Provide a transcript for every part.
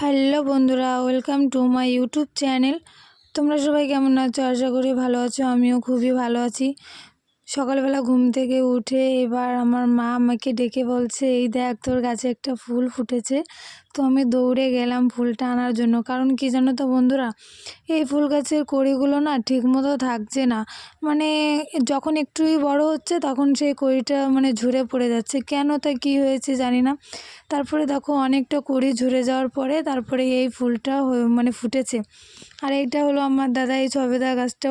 Hello বন্ধুরা, welcome to my YouTube channel. তোমরা সবাই কেমন আছো? আশা করি ভালো আছো। আমিও খুবই ভালো আছি। সকালবেলা ঘুম থেকে উঠে এবার আমার মা আমাকে ডেকে বলছে, এই দেখ তোর গাছে একটা ফুল ফুটেছে। তো আমি দৌড়ে গেলাম ফুলটা আনার জন্য। কারণ কি জানো তো বন্ধুরা, এই ফুল গাছের কড়িগুলো না ঠিকমতো থাকছে না। মানে যখন একটুই বড় হচ্ছে তখন সেই কড়িটা ঝরে পড়ে যাচ্ছে। কেন তা কী হয়েছে জানি না। তারপরে দেখো অনেকটা কড়ি ঝরে যাওয়ার পরে তারপরে এই ফুলটা ফুটেছে। আর এইটা হলো আমার দাদা এই সবেদা গাছটা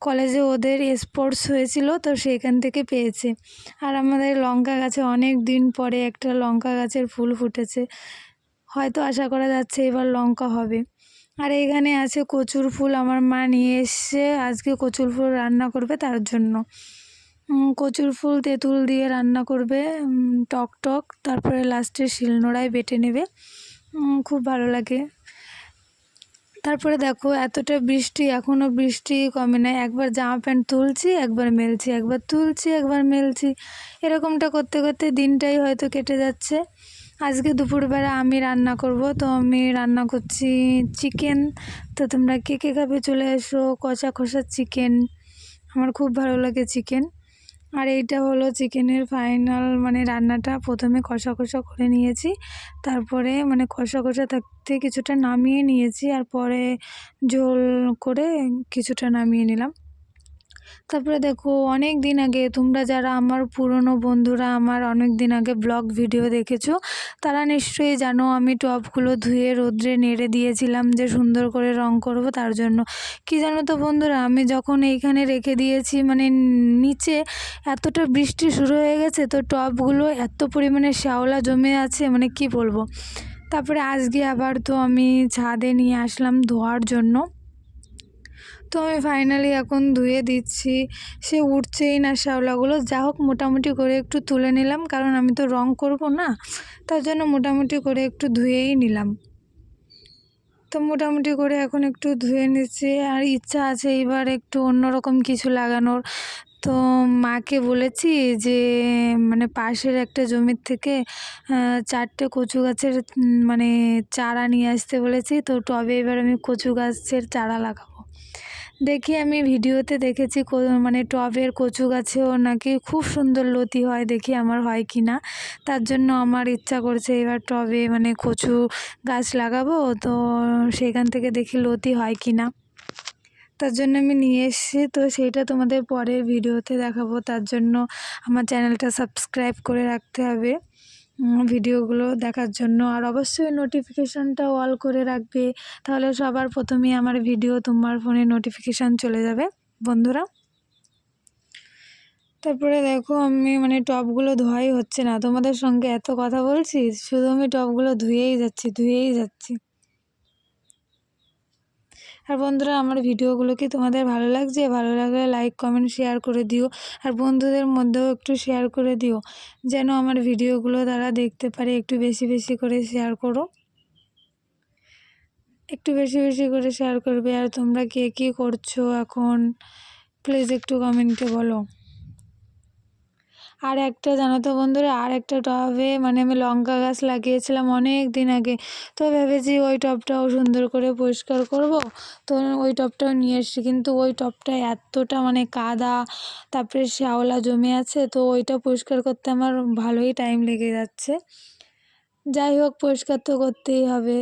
কলেজে ওদের স্পোর্টস হয়েছিল, তো সেইখান থেকে পেয়েছে। আর আমাদের লঙ্কা গাছে অনেক দিন পরে একটা লঙ্কা গাছের ফুল ফুটেছে। হয়তো আশা করা যাচ্ছে এবার লঙ্কা হবে। আর এইখানে আছে কচুর ফুল, আমার মা নিয়ে এসছে আজকে কচুর ফুল রান্না করবে তার জন্য। কচুর ফুল তেঁতুল দিয়ে রান্না করবে, টক টক, তারপরে লাস্টে শিলনোড়ায় বেটে নেবে। খুব ভালো লাগে। তারপরে দেখো এতটা বৃষ্টি, এখনও বৃষ্টি কমে নাই। একবার জামা প্যান্ট তুলছি, একবার মেলছি, একবার তুলছি, একবার মেলছি, এরকমটা করতে করতে দিনটাই হয়তো কেটে যাচ্ছে। আজকে দুপুরবেলা আমি রান্না করব, তো আমি রান্না করছি চিকেন। তো তোমরা কে কে খাবে চলে এসো। কষা কষা চিকেন, আমার খুব ভালো লাগে চিকেন। আর এইটা হলো চিকেনের ফাইনাল রান্নাটা। প্রথমে কষা কষা করে নিয়েছি, তারপরে কষা কষা থাকতে কিছুটা নামিয়ে নিয়েছি, আর পরে ঝোল করে কিছুটা নামিয়ে নিলাম। তারপরে দেখো অনেক দিন আগে, তোমরা যারা আমার পুরনো বন্ধুরা আমার অনেক দিন আগে ব্লগ ভিডিও দেখেছো তারা নিশ্চয়ই জানো আমি টবগুলো ধুয়ে রোদ্রে নেড়ে দিয়েছিলাম যে সুন্দর করে রং করব তার জন্য। কি জানো তো বন্ধুরা, আমি যখন এইখানে রেখে দিয়েছি নিচে এতটা বৃষ্টি শুরু হয়ে গেছে, তো টবগুলো এত পরিমাণে শ্যাওলা জমে আছে কি বলবো। তারপরে আজকে আবার তো আমি ছাদে নিয়ে আসলাম ধোয়ার জন্য। তো আমি ফাইনালি এখন ধুয়ে দিচ্ছি, সে উঠছেই না শ্যাওলাগুলো। যা হোক মোটামুটি করে একটু তুলে নিলাম, কারণ আমি তো রং করব না, তার জন্য মোটামুটি করে একটু ধুয়েই নিলাম। তো মোটামুটি করে এখন একটু ধুয়ে নিচ্ছি। আর ইচ্ছা আছে এবার একটু অন্যরকম কিছু লাগানোর। তো মাকে বলেছি যে পাশের একটা জমির থেকে 4টে কচু গাছের চারা নিয়ে আসতে বলেছি। তো টবে এবার আমি কচু গাছের চারা লাগাবো। দেখি আমি ভিডিওতে দেখেছি টবের কচু গাছেও নাকি খুব সুন্দর লতি হয়, দেখি আমার হয় কি না। তার জন্য আমার ইচ্ছা করছে এবার টবে কচু গাছ লাগাবো। তো সেখান থেকে দেখি লতি হয় কি না, তার জন্য আমি নিয়ে এসেছি। তো সেইটা তোমাদের পরের ভিডিওতে দেখাবো। তার জন্য আমার চ্যানেলটা সাবস্ক্রাইব করে রাখতে হবে ভিডিওগুলো দেখার জন্য। আর অবশ্যই নোটিফিকেশানটা অল করে রাখবে, তাহলে সবার প্রথমেই আমার ভিডিও তোমার ফোনে নোটিফিকেশান চলে যাবে বন্ধুরা। তারপরে দেখো আমি টবগুলো ধোয়াই হচ্ছে না, তোমাদের সঙ্গে এত কথা বলছি শুধু আমি টবগুলো ধুয়েই যাচ্ছি। আর বন্ধুরা, আমার ভিডিওগুলো কি তোমাদের ভালো লাগছে? ভালো লাগলে লাইক কমেন্ট শেয়ার করে দিও। আর বন্ধুদের মধ্যেও একটু শেয়ার করে দিও, যেন আমার ভিডিওগুলো তারা দেখতে পারে। একটু বেশি বেশি করে শেয়ার করো, একটু বেশি বেশি করে শেয়ার করবে। আর তোমরা কে কী করছো এখন প্লিজ একটু কমেন্টে বলো। আর একটা জানো তো বন্ধুরা, আর একটা টবে আমি লঙ্কা গাছ লাগিয়েছিলাম অনেক দিন আগে। তো ভেবেছি ওই টবটাও সুন্দর করে পরিষ্কার করব, তো ওই টবটাও নিয়ে এসেছি। কিন্তু ওই টবটা এতটা কাদা, তারপরে শ্যাওলা জমে আছে, তো ওইটা পরিষ্কার করতে আমার ভালোই টাইম লেগে যাচ্ছে। যাই হোক, পরিষ্কার তো করতেই হবে,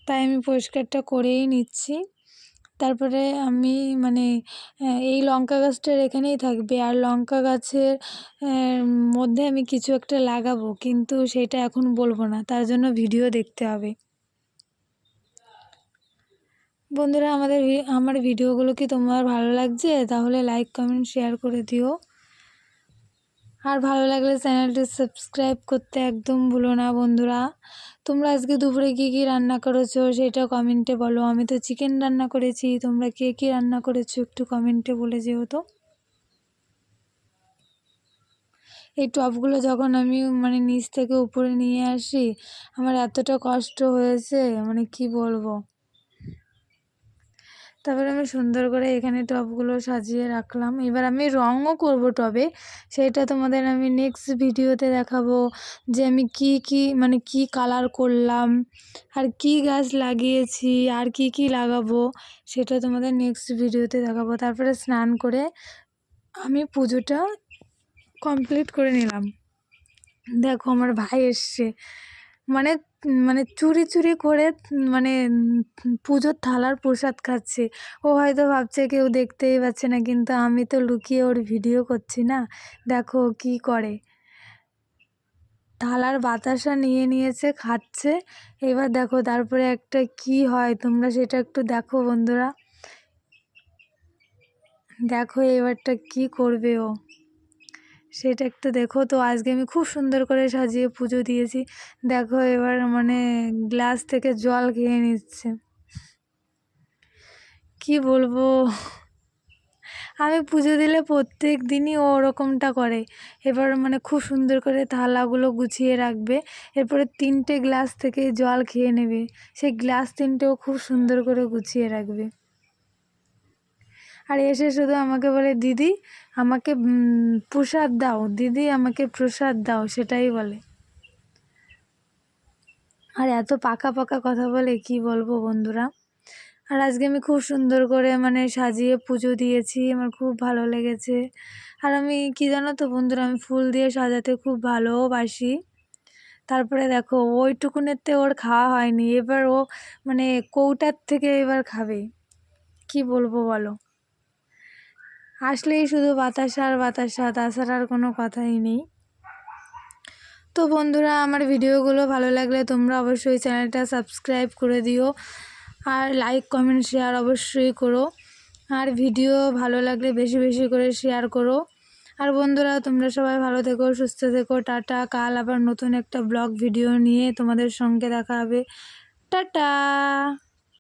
তাই আমি পরিষ্কারটা করেই নিচ্ছি। তারপরে আমি এই লঙ্কা গাছটার এখানেই থাকবে। আর লঙ্কা গাছের মধ্যে আমি কিছু একটা লাগাবো, কিন্তু সেটা এখন বলবো না, তার জন্য ভিডিও দেখতে হবে বন্ধুরা। আমার ভিডিওগুলো কি তোমার ভালো লাগছে? তাহলে লাইক কমেন্ট শেয়ার করে দিও। আর ভালো লাগলে চ্যানেলটি সাবস্ক্রাইব করতে একদম ভুলো না বন্ধুরা। তোমরা আজকে দুপুরে কী কী রান্না করেছো সেটা কমেন্টে বলো। আমি তো চিকেন রান্না করেছি, তোমরা কে কী রান্না করেছো একটু কমেন্টে বলে যেও তো। এই টবগুলো যখন আমি নিচ থেকে উপরে নিয়ে আসি, আমার এতটা কষ্ট হয়েছে কি বলবো। তারপরে আমি সুন্দর করে এখানে টবগুলো সাজিয়ে রাখলাম। এবার আমি রঙও করব টবে, সেটা তোমাদের আমি নেক্সট ভিডিওতে দেখাবো যে আমি মানে কি কালার করলাম আর কি গাছ লাগিয়েছি আর কি লাগাবো, সেটা তোমাদের নেক্সট ভিডিওতে দেখাবো। তারপরে স্নান করে আমি পুজোটা কমপ্লিট করে নিলাম। দেখো আমার ভাই এসছে, মানে মানে চুরি চুরি করে মানে পুজোর থালার প্রসাদ খাচ্ছে। ও হয়তো ভাবছে কেউ দেখতেই পাচ্ছে না, কিন্তু আমি তো লুকিয়ে ওর ভিডিও করছি না। দেখো কি করে, থালার বাতাসা নিয়ে নিয়েছে, খাচ্ছে। এবার দেখো তারপরে একটা কি হয় তোমরা সেটা একটু দেখো বন্ধুরা। দেখো এবারটা কি করবে ও, সেটা একটু দেখো। তো আজকে আমি খুব সুন্দর করে সাজিয়ে পুজো দিয়েছি। দেখো এবার মানে গ্লাস থেকে জল খেয়ে নিচ্ছে, কি বলবো। আমি পুজো দিলে প্রত্যেক দিনই ও ওরকমটা করে। এবার মানে খুব সুন্দর করে থালাগুলো গুছিয়ে রাখবে, এরপরে 3টে গ্লাস থেকে জল খেয়ে নেবে, সেই গ্লাস 3টেও খুব সুন্দর করে গুছিয়ে রাখবে। আর এসে শুধু আমাকে বলে দিদি আমাকে প্রসাদ দাও, দিদি আমাকে প্রসাদ দাও, সেটাই বলে। আর এত পাকা পাকা কথা বলে কি বলবো বন্ধুরা। আর আজকে আমি খুব সুন্দর করে মানে সাজিয়ে পুজো দিয়েছি, আমার খুব ভালো লেগেছে। আর আমি কি জানো তো বন্ধুরা, আমি ফুল দিয়ে সাজাতে খুব ভালোবাসি। তারপরে দেখো ওইটুকুনেতে ওর খাওয়া হয়নি, এবার ও মানে কৌটার থেকে এবার খাবে, কি বলবো বলো। আসলেই শুধু বাতাসা আর বাতাসা, তাছাড়া আর কোনো কথাই নেই। তো বন্ধুরা আমার ভিডিওগুলো ভালো লাগলে তোমরা অবশ্যই চ্যানেলটা সাবস্ক্রাইব করে দিও, আর লাইক কমেন্ট শেয়ার অবশ্যই করো। আর ভিডিও ভালো লাগলে বেশি বেশি করে শেয়ার করো। আর বন্ধুরা তোমরা সবাই ভালো থেকো, সুস্থ থেকো, টাটা। কাল আবার নতুন একটা ব্লগ ভিডিও নিয়ে তোমাদের সঙ্গে দেখা হবে। টাটা।